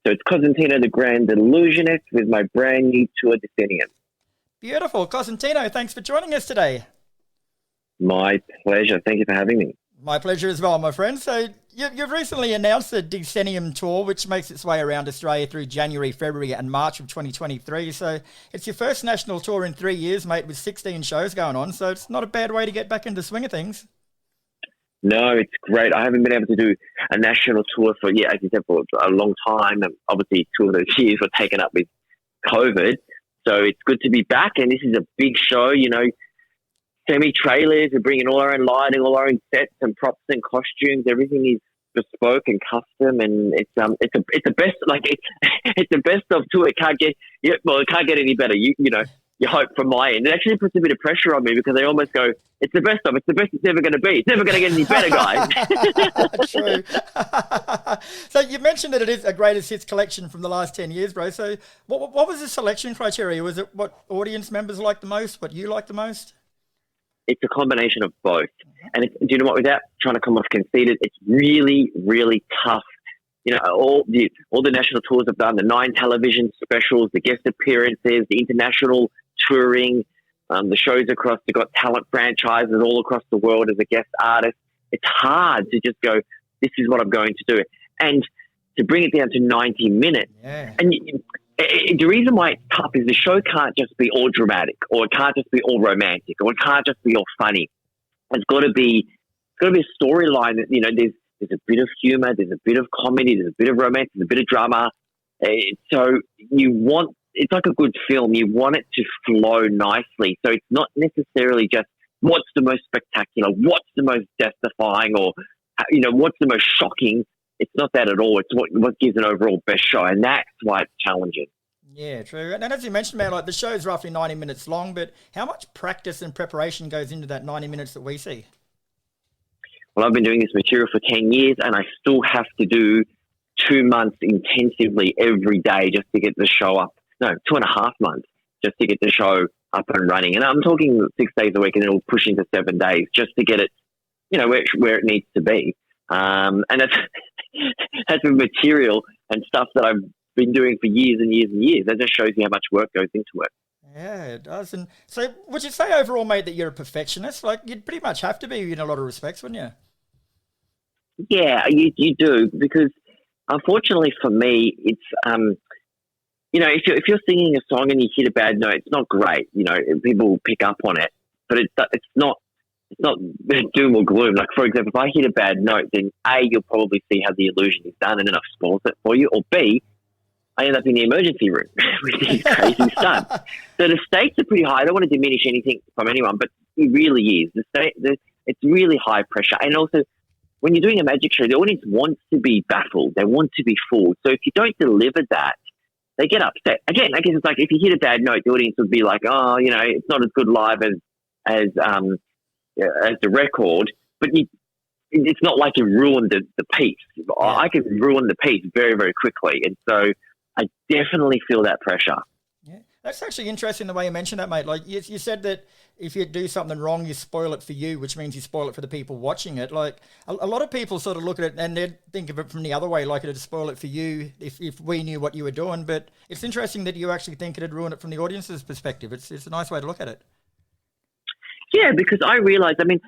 So it's Cosentino the Grand Illusionist with my brand new tour, Decennium. Beautiful. Cosentino, thanks for joining us today. My pleasure. Thank you for having me. My pleasure as well, my friend. So you've recently announced the Decennium Tour, which makes its way around Australia through January, February and March of 2023. So it's your first national tour in 3 years, mate, with 16 shows going on. So it's not a bad way to get back into the swing of things. No, it's great. I haven't been able to do a national tour for, as you said, for a long time. And obviously, 2 of those years were taken up with COVID. So it's good to be back. And this is a big show, semi-trailers. We're bringing all our own lighting, all our own sets and props and costumes. Everything is bespoke and custom, and it's the best. It's the best of tour. It can't get any better. You hope from my end. It actually puts a bit of pressure on me because I almost go, it's the best of. It's the best it's ever going to be. It's never going to get any better, guys. True. So you mentioned that it is a greatest hits collection from the last 10 years, bro. So what was the selection criteria? Was it what audience members like the most? What you like the most? It's a combination of both. And do you know what? Without trying to come off conceited, it's really, really tough. All the national tours I've done, the 9 television specials, the guest appearances, the international touring, the shows across, they've got talent franchises all across the world as a guest artist. It's hard to just go, this is what I'm going to do. And to bring it down to 90 minutes. Yeah. And the reason why it's tough is the show can't just be all dramatic, or it can't just be all romantic, or it can't just be all funny. It's got to be a storyline that, there's a bit of humour, there's a bit of comedy, there's a bit of romance, there's a bit of drama. So it's like a good film. You want it to flow nicely. So it's not necessarily just what's the most spectacular, what's the most death-defying, or, what's the most shocking. It's not that at all. It's what gives an overall best show, and that's why it's challenging. Yeah, true. And as you mentioned, man, the show's roughly 90 minutes long, but how much practice and preparation goes into that 90 minutes that we see? Well, I've been doing this material for 10 years, and I still have to do 2 months intensively every day just to get the show up. No, 2.5 months just to get the show up and running. And I'm talking 6 days a week, and it'll push into 7 days just to get it, where it needs to be. And that's with material and stuff that I've been doing for years and years and years. That just shows you how much work goes into it. Yeah, it does. And so would you say overall, mate, that you're a perfectionist? Like, you'd pretty much have to be in a lot of respects, wouldn't you? Yeah, you do, because unfortunately for me, it's, if you're singing a song and you hit a bad note, it's not great. People pick up on it, but it's not doom or gloom. Like, for example, if I hit a bad note, then A, you'll probably see how the illusion is done and then I've spoiled it for you, or B, I end up in the emergency room with these crazy stunts. So the stakes are pretty high. I don't want to diminish anything from anyone, but it really is. It's really high pressure. And also, when you're doing a magic show, the audience wants to be baffled. They want to be fooled. So if you don't deliver that, they get upset. Again, I guess it's like if you hit a bad note, the audience would be like, oh, it's not as good live as the record, but it's not like you ruined the piece. I can ruin the piece very, very quickly. And so I definitely feel that pressure. Yeah, that's actually interesting the way you mentioned that, mate. Like you said that if you do something wrong, you spoil it for you, which means you spoil it for the people watching it. Like a lot of people sort of look at it and they think of it from the other way, like it'd spoil it for you if we knew what you were doing. But it's interesting that you actually think it'd ruin it from the audience's perspective. It's a nice way to look at it. Yeah, because I realized, in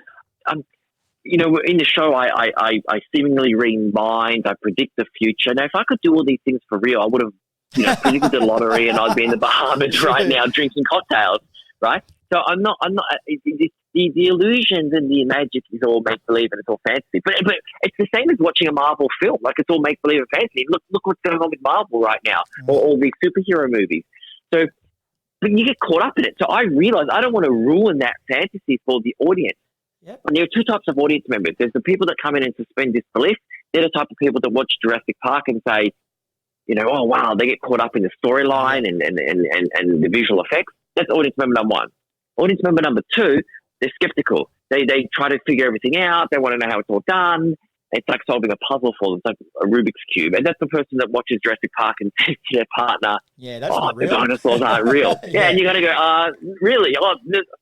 the show, I seemingly read minds, I predict the future. Now, if I could do all these things for real, I would have, predicted the lottery and I'd be in the Bahamas right now drinking cocktails, right? So I'm not, the illusions and the magic is all make-believe and it's all fantasy. But it's the same as watching a Marvel film. Like, it's all make-believe and fantasy. Look what's going on with Marvel right now, or all these superhero movies. So, but you get caught up in it. So I realized I don't want to ruin that fantasy for the audience. Yep. And there are 2 types of audience members. There's the people that come in and suspend disbelief. They're the type of people that watch Jurassic Park and say, oh, wow, they get caught up in the storyline and the visual effects. That's audience member number 1. Audience member number 2, they're skeptical. They try to figure everything out. They want to know how it's all done. It's like solving a puzzle for them. It's like a Rubik's Cube. And that's the person that watches Jurassic Park and says to their partner, that's not real. The dinosaurs aren't real. Yeah, and you're going to go, really? Oh,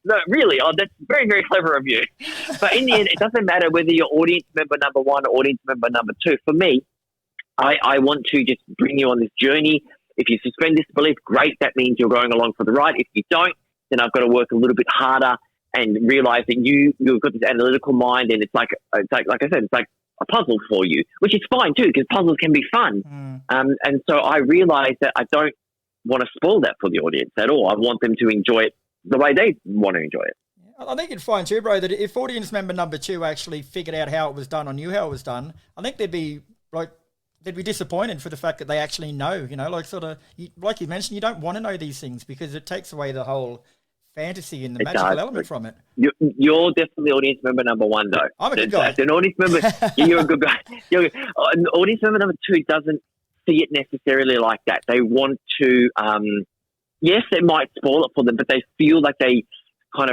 no, really? Oh, that's very, very clever of you. But in the end, it doesn't matter whether you're audience member number 1 or audience member number 2. For me, I want to just bring you on this journey. If you suspend disbelief, great. That means you're going along for the ride. If you don't, then I've got to work a little bit harder and realize that you've got this analytical mind, and it's like I said, it's like a puzzle for you, which is fine too, because puzzles can be fun. And so I realized that I don't want to spoil that for the audience at all. I want them to enjoy it the way they want to enjoy it. I think you'd find too, bro, that if audience member number 2 actually figured out how it was done or knew how it was done, I think they'd be disappointed for the fact that they actually know, like you mentioned, you don't want to know these things because it takes away the whole fantasy and the magical element from it. You're definitely audience member number 1, though. I'm a good guy. An audience member, you're a good guy. An audience member number 2 doesn't see it necessarily like that. They want to, yes, it might spoil it for them, but they feel like they want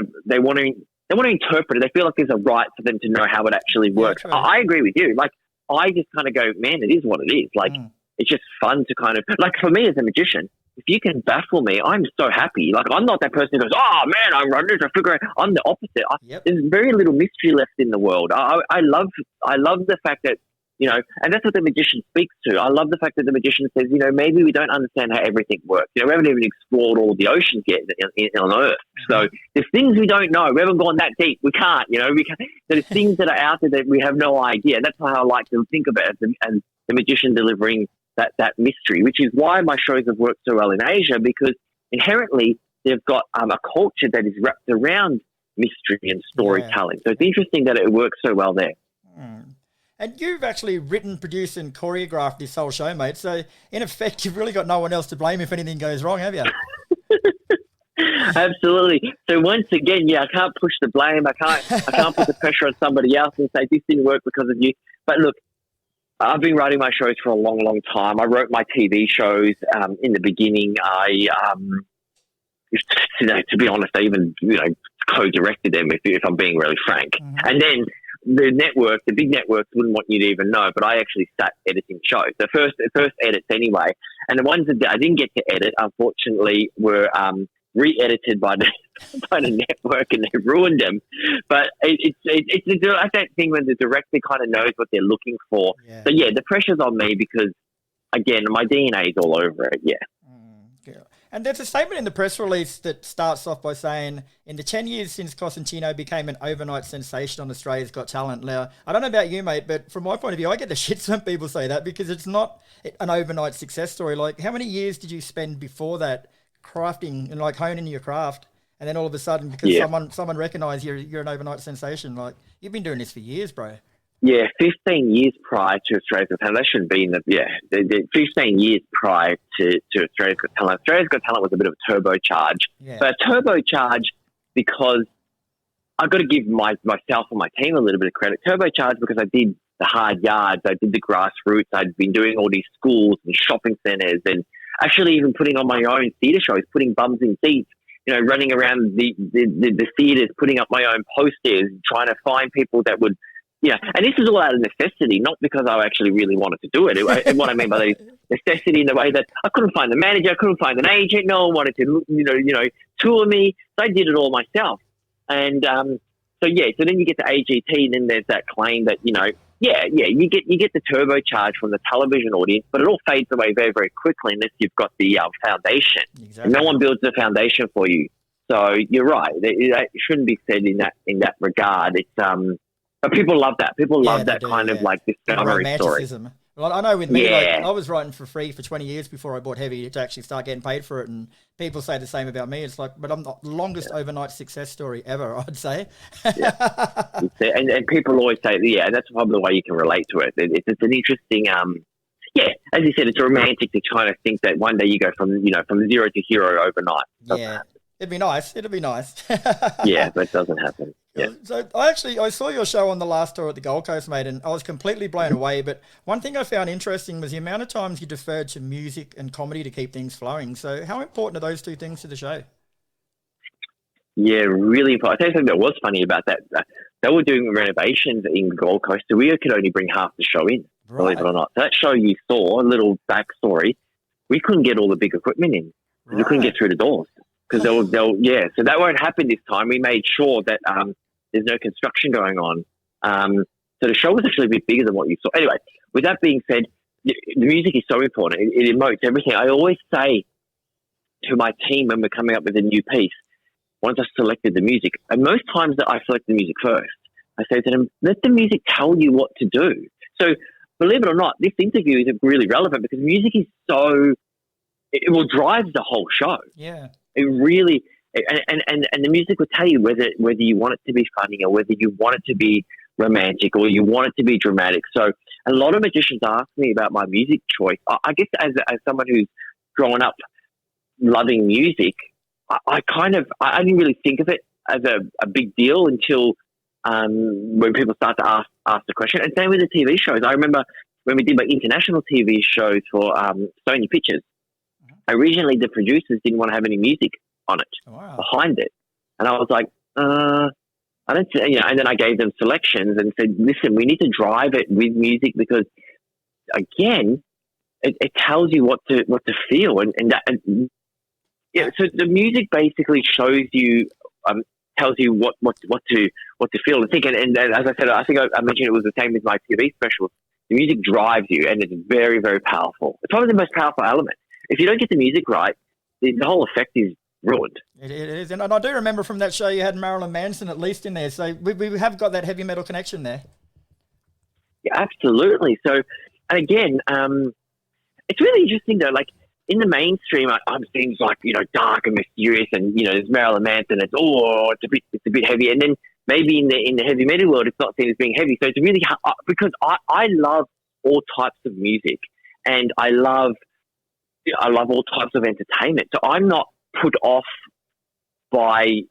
to interpret it. They feel like there's a right for them to know how it actually works. Yeah, I agree with you. Like, I just kind of go, man, it is what it is. Like, it's just fun to kind of, like, for me as a magician, if you can baffle me, I'm so happy. Like, I'm not that person who goes, oh man, I'm running to figure out. I'm the opposite. There's very little mystery left in the world. I love the fact that, and that's what the magician speaks to. I love the fact that the magician says, maybe we don't understand how everything works. We haven't even explored all the oceans yet on Earth. So there's things we don't know. We haven't gone that deep. We can't, there's things that are out there that we have no idea. That's how I like to think about it, and the magician delivering that mystery, which is why my shows have worked so well in Asia, because inherently they've got a culture that is wrapped around mystery and storytelling. So it's interesting that it works so well there. And you've actually written, produced, and choreographed this whole show, mate. So in effect, you've really got no one else to blame if anything goes wrong, have you? Absolutely. So once again, I can't push the blame. I can't put the pressure on somebody else and say this didn't work because of you. But look, I've been writing my shows for a long, long time. I wrote my TV shows in the beginning. To be honest, I even co-directed them if I'm being really frank. And then the big networks wouldn't want you to even know, but I actually sat editing shows. The first edits anyway, and the ones that I didn't get to edit, unfortunately, were re-edited by the network, and they ruined them. But it's like that thing when the director kind of knows what they're looking for. So the pressure's on me because, again, my DNA is all over it. And there's a statement in the press release that starts off by saying, in the 10 years since Cosentino became an overnight sensation on Australia's Got Talent. Now, I don't know about you, mate, but from my point of view, I get the shits when people say that because it's not an overnight success story. Like, how many years did you spend before that crafting and honing your craft? And then all of a sudden, because someone recognised you're an overnight sensation, like, you've been doing this for years, bro. 15 years prior to Australia's Got Talent. That shouldn't be in the 15 years prior to Australia's Got Talent. Australia's Got Talent was a bit of a turbocharge. But a turbocharge because I've got to give myself and my team a little bit of credit. Turbocharge because I did the hard yards, I did the grassroots, I'd been doing all these schools and shopping centres and actually even putting on my own theatre shows, putting bums in seats, running around the theatres, putting up my own posters, trying to find people that would, and this is all out of necessity, not because I actually really wanted to do it. And what I mean by that is necessity in the way that I couldn't find the manager, I couldn't find an agent, no one wanted to, tour me. So I did it all myself. And so then you get to AGT, and then there's that claim that, you get the turbocharge from the television audience, but it all fades away very, very quickly unless you've got the foundation. Exactly. And no one builds the foundation for you. So you're right. It shouldn't be said in that regard. It's but people love that. People love that kind of like discovery story. Well, I know with me, I was writing for free for 20 years before I bought Heavy to actually start getting paid for it. And people say the same about me. It's like, but I'm the longest overnight success story ever, I'd say. And people always say, and that's probably why you can relate to it. It's an interesting, as you said, it's romantic to kind of think that one day you go from zero to hero overnight. It'd be nice. It'd be nice. But it doesn't happen. Yeah. So I saw your show on the last tour at the Gold Coast, mate, and I was completely blown away. But one thing I found interesting was the amount of times you deferred to music and comedy to keep things flowing. So how important are those two things to the show? Yeah, really important. I'll tell you something that was funny about that. They were doing renovations in Gold Coast, so we could only bring half the show in, believe it or not. So that show you saw, a little backstory, we couldn't get all the big equipment in. We couldn't get through the doors. Because so that won't happen this time. We made sure that there's no construction going on. So the show was actually a bit bigger than what you saw. Anyway, with that being said, the music is so important. It emotes everything. I always say to my team when we're coming up with a new piece, once I've selected the music, and most times that I select the music first, I say to them, let the music tell you what to do. So believe it or not, this interview is really relevant because music is it will drive the whole show. Yeah. It really, and the music will tell you whether you want it to be funny or whether you want it to be romantic or you want it to be dramatic. So a lot of magicians ask me about my music choice. I guess as someone who's grown up loving music, I didn't really think of it as a big deal until when people start to ask the question. And same with the TV shows. I remember when we did my international TV shows for Sony Pictures, originally the producers didn't want to have any music on it, behind it. And I was like, I don't, and then I gave them selections and said, listen, we need to drive it with music because, again, it tells you what to feel. So the music basically shows you, tells you what to feel and think. And as I said, I think I mentioned it was the same with my TV specials. The music drives you, and it's very, very powerful. It's probably the most powerful element. If you don't get the music right, the whole effect is ruined. It is. And I do remember from that show you had Marilyn Manson at least in there. So we have got that heavy metal connection there. Yeah, absolutely. So, and again, it's really interesting though, like in the mainstream, I'm seeing like, dark and mysterious and, there's Marilyn Manson. It's a bit heavy. And then maybe in the heavy metal world, it's not seen as being heavy. So it's really hard because I love all types of music and I love all types of entertainment. So I'm not put off by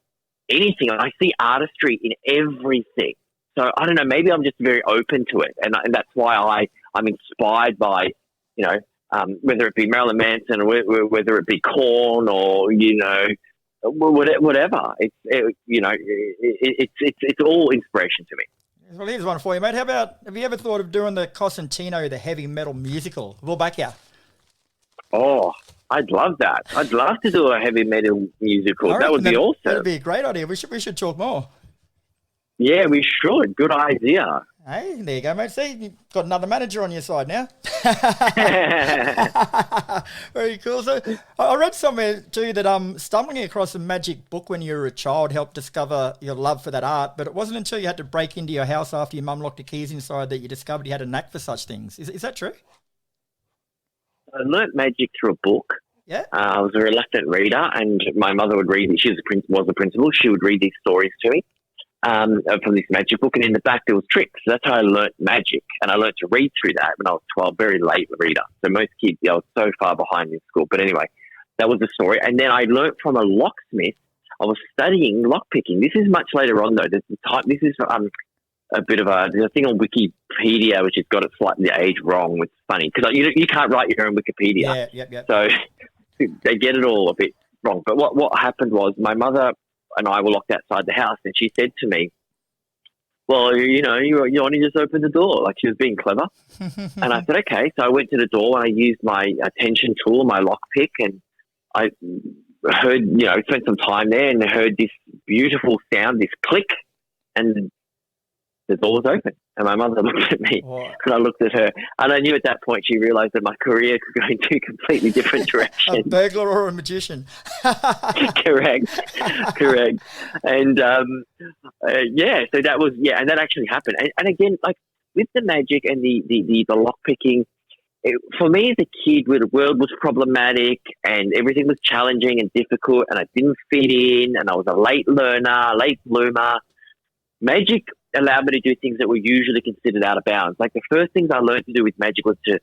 anything. I see artistry in everything. So I don't know, maybe I'm just very open to it. And that's why I'm inspired by, whether it be Marilyn Manson or whether it be Korn or, whatever. It's all inspiration to me. Well, here's one for you, mate. Have you ever thought of doing the Cosentino, the heavy metal musical? We'll back you. Oh, I'd love that. I'd love to do a heavy metal musical. That would be awesome. That'd be a great idea. We should talk more. Yeah, we should. Good idea. Hey, there you go, mate. See, you've got another manager on your side now. Very cool. So I read somewhere too that stumbling across a magic book when you were a child helped discover your love for that art, but it wasn't until you had to break into your house after your mum locked the keys inside that you discovered you had a knack for such things. Is that true? I learnt magic through a book. Yeah. I was a reluctant reader, and my mother would read. She was the principal. She would read these stories to me from this magic book, and in the back there was tricks. So that's how I learnt magic, and I learnt to read through that when I was 12. Very late reader. So most kids, I was so far behind in school. But anyway, that was the story. And then I learnt from a locksmith. I was studying lockpicking. This is much later on, though. This is there's a thing on Wikipedia which has got it slightly age wrong. It's funny because you can't write your own Wikipedia. Yeah. So they get it all a bit wrong. But what happened was my mother and I were locked outside the house, and she said to me, well, you only just opened the door. Like she was being clever. And I said, okay. So I went to the door and I used my attention tool, my lockpick, and I heard, spent some time there and heard this beautiful sound, this click, and the door was open. And my mother looked at me and I looked at her, and I knew at that point she realised that my career could go in two completely different directions. A burglar or a magician. Correct. And so that was, and that actually happened. And again, like with the magic and the lock picking, for me as a kid where the world was problematic and everything was challenging and difficult and I didn't fit in and I was a late learner, late bloomer, magic allowed me to do things that were usually considered out of bounds. Like the first things I learned to do with magic was to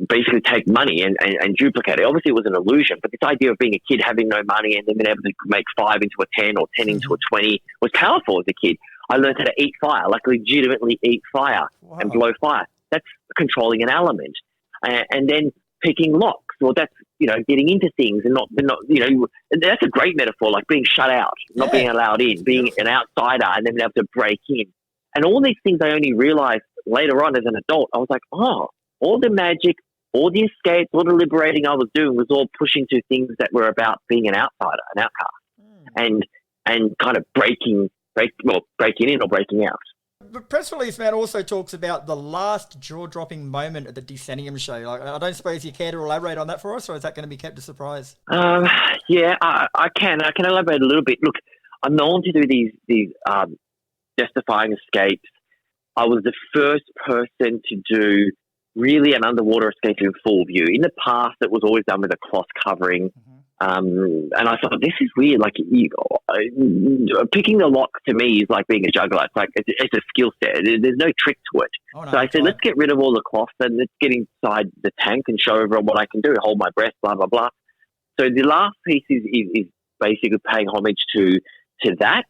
basically take money and duplicate it. Obviously, it was an illusion, but this idea of being a kid, having no money, and then being able to make 5 into a 10 or 10 into a 20 was powerful as a kid. I learned how to eat fire, like legitimately eat fire and blow fire. That's controlling an element. And then picking locks. Well, that's, getting into things and not, that's a great metaphor, like being shut out, not being allowed in, being an outsider and then being able to break in. And all these things I only realized later on as an adult. I was like, all the magic, all the escapes, all the liberating I was doing was all pushing to things that were about being an outsider, an outcast, and kind of breaking in or breaking out. The press release, man, also talks about the last jaw-dropping moment at the Decennium show. Like, I don't suppose you care to elaborate on that for us, or is that going to be kept a surprise? Yeah, I can. I can elaborate a little bit. Look, I'm known to do these justifying escapes. I was the first person to do really an underwater escape in full view. In the past, it was always done with a cloth covering. And I thought, this is weird. Like, picking the lock to me is like being a juggler. It's like, it's a skill set. There's no trick to it. Oh, no, so I said, let's get rid of all the cloth and let's get inside the tank and show everyone what I can do, hold my breath, blah, blah, blah. So the last piece is basically paying homage to that.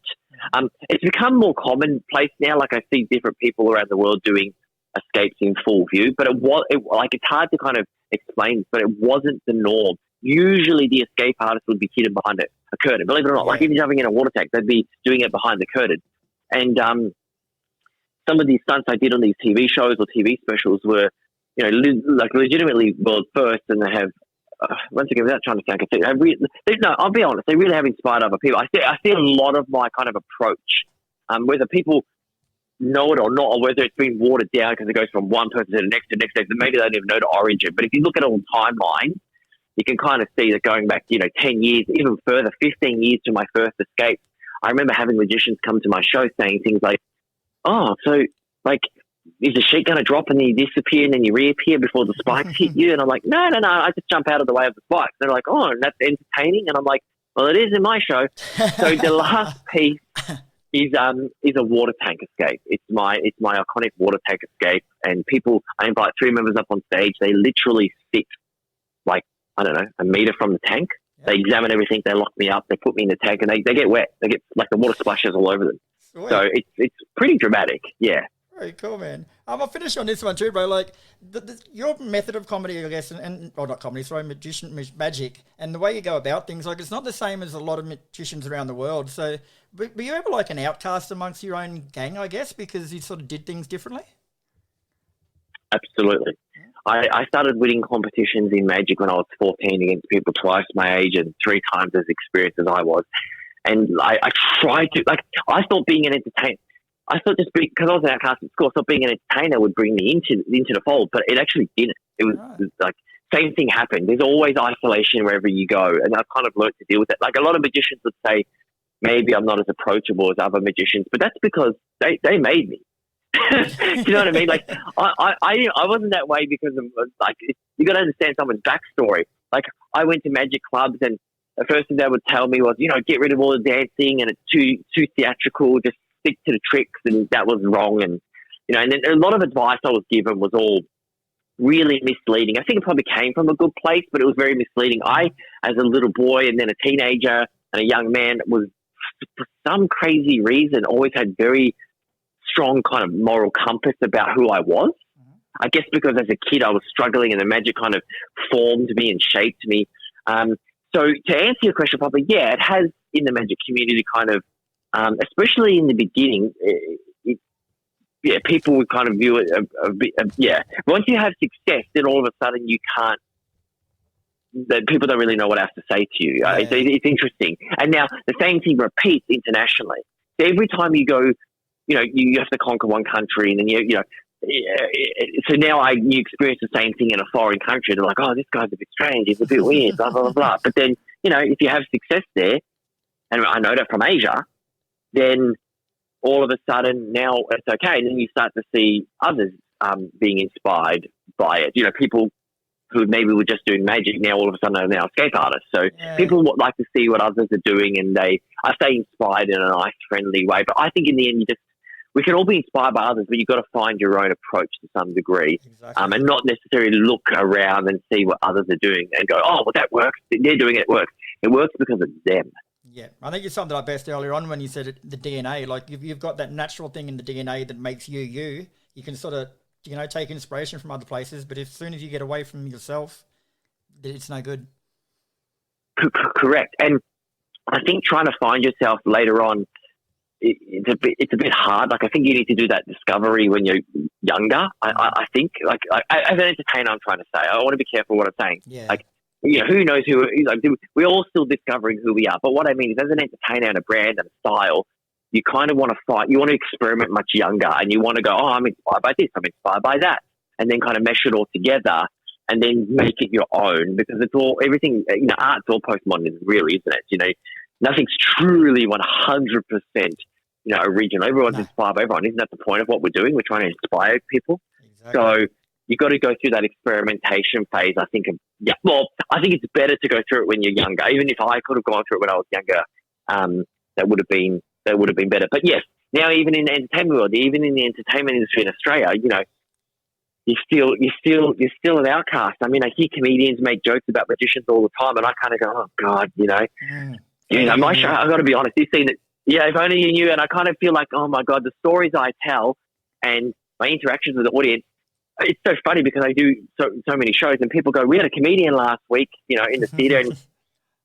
It's become more commonplace now. Like, I see different people around the world doing escapes in full view, but it's hard to kind of explain, but it wasn't the norm. Usually the escape artist would be hidden behind a curtain. Believe it or not, like even jumping in a water tank, they'd be doing it behind the curtain. And some of these stunts I did on these TV shows or TV specials were, legitimately world first, and they have, once again, without trying to sound conceited, I'll be honest, they really have inspired other people. I see a lot of my kind of approach, whether people know it or not, or whether it's been watered down because it goes from one person to the next, maybe they don't even know the origin. But if you look at it on timeline, you can kind of see that going back, 10 years, even further, 15 years to my first escape. I remember having magicians come to my show saying things like, oh, so, like, is the sheet going to drop and then you disappear and then you reappear before the spikes hit you? And I'm like, no, I just jump out of the way of the spikes. They're like, oh, that's entertaining. And I'm like, well, it is in my show. So the last piece is a water tank escape. It's my iconic water tank escape. And I invite 3 members up on stage. They literally sit, like, I don't know, a meter from the tank. Yeah. They examine everything. They lock me up. They put me in the tank, and they get wet. They get, like, the water splashes all over them. Sweet. So it's pretty dramatic. Yeah. Very cool, man. I'll finish on this one too, bro. Like, your method of comedy, I guess, not comedy, sorry, magic, and the way you go about things, like, it's not the same as a lot of magicians around the world. So, were you ever like an outcast amongst your own gang, I guess, because you sort of did things differently? Absolutely. I started winning competitions in magic when I was 14 against people twice my age and 3 times as experienced as I was. And I tried to, like, I thought being an entertainer, because I was an outcast at school, I thought being an entertainer would bring me into the fold, but it actually didn't. It was like, same thing happened. There's always isolation wherever you go. And I've kind of learned to deal with that. Like, a lot of magicians would say, maybe I'm not as approachable as other magicians, but that's because they made me. Do you know what I mean? Like, I wasn't that way because of, like, you got to understand someone's backstory. Like, I went to magic clubs, and the first thing they would tell me was, get rid of all the dancing, and it's too theatrical, just stick to the tricks, and that was wrong. And, and then a lot of advice I was given was all really misleading. I think it probably came from a good place, but it was very misleading. I, as a little boy and then a teenager and a young man, was, for some crazy reason, always had very strong kind of moral compass about who I was. I guess because as a kid I was struggling and the magic kind of formed me and shaped me. So to answer your question properly, yeah, it has in the magic community kind of, especially in the beginning, people would kind of view it a bit, Once you have success, then all of a sudden people don't really know what else to say to you. Yeah. It's interesting. And now the same thing repeats internationally. So every time you go, you have to conquer one country, and then so now you experience the same thing in a foreign country. They're like, oh, this guy's a bit strange, he's a bit weird, blah, blah, blah, blah. But then, if you have success there, and I know that from Asia, then all of a sudden now it's okay. And then you start to see others being inspired by it. People who maybe were just doing magic now all of a sudden are now escape artists. So people would like to see what others are doing, and I stay inspired in a nice, friendly way. But I think in the end, we can all be inspired by others, but you've got to find your own approach to some degree. Exactly. And not necessarily look around and see what others are doing and go, oh, well, that works. They're doing it, it works. It works because of them. Yeah, I think you summed it up best earlier on when you said the DNA. Like, if you've got that natural thing in the DNA that makes you can sort of, take inspiration from other places. But as soon as you get away from yourself, it's no good. Correct. And I think trying to find yourself later on, it's a bit hard. Like, I think you need to do that discovery when you're younger. I think, like, as an entertainer, I'm trying to say, I want to be careful what I'm saying. Yeah. Like, who knows who? Like, we're all still discovering who we are. But what I mean is, as an entertainer and a brand and a style, you kind of want to fight. You want to experiment much younger, and you want to go, oh, I'm inspired by this, I'm inspired by that, and then kind of mesh it all together, and then make it your own, because it's all everything. You know, art's all postmodernism, really, isn't it? You know, nothing's truly 100%. You know, original. Everyone's inspired by everyone. Isn't that the point of what we're doing? We're trying to inspire people. Exactly. So you got to go through that experimentation phase. I think. I think it's better to go through it when you're younger. Even if I could have gone through it when I was younger, that would have been better. But yes, now even in the entertainment world, even in the entertainment industry in Australia, you know, you're still an outcast. I mean, I hear comedians make jokes about magicians all the time, and I kind of go, oh God, you know. You know, my show, I've got to be honest, you've seen it. Yeah, if only you knew. And I kind of feel like, oh my God, the stories I tell and my interactions with the audience, it's so funny because I do so many shows, and people go, we had a comedian last week, you know, in the theatre, and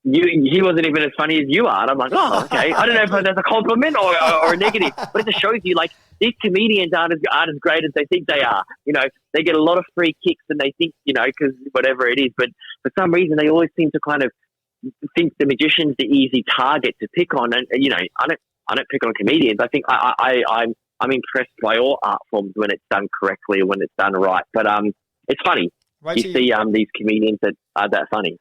he wasn't even as funny as you are. And I'm like, oh, okay. I don't know if that's a compliment or a negative, but it just shows you, like, these comedians aren't as great as they think they are. You know, they get a lot of free kicks, and they think, you know, because whatever it is, but for some reason they always seem to kind of think the magician's the easy target to pick on. And, you know, I don't pick on comedians. I think I'm impressed by all art forms when it's done correctly or when it's done right. But it's funny. You see these comedians that are that funny.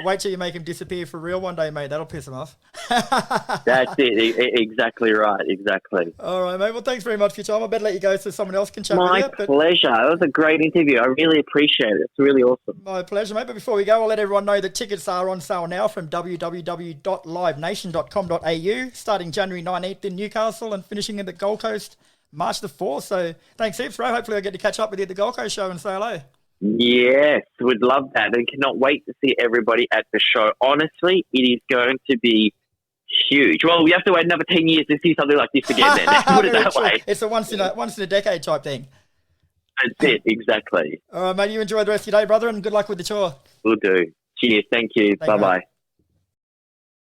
Wait till you make him disappear for real one day, mate. That'll piss him off. That's it. Exactly right. Exactly. All right, mate. Well, thanks very much for your time. I better let you go so someone else can chat with you. My pleasure. It was a great interview. I really appreciate it. It's really awesome. My pleasure, mate. But before we go, I'll let everyone know that tickets are on sale now from www.livenation.com.au, starting January 19th in Newcastle and finishing in the Gold Coast March the 4th. So thanks heaps, Ray. Hopefully I'll get to catch up with you at the Gold Coast show and say hello. Yes, would love that, and cannot wait to see everybody at the show. Honestly, it is going to be huge. Well, we have to wait another 10 years to see something like this again then. Put it that way. It's a once in a decade type thing. That's it, exactly. All right, mate, you enjoy the rest of your day, brother, and good luck with the tour. Will do. Cheers, thank you. Bye-bye. Mate.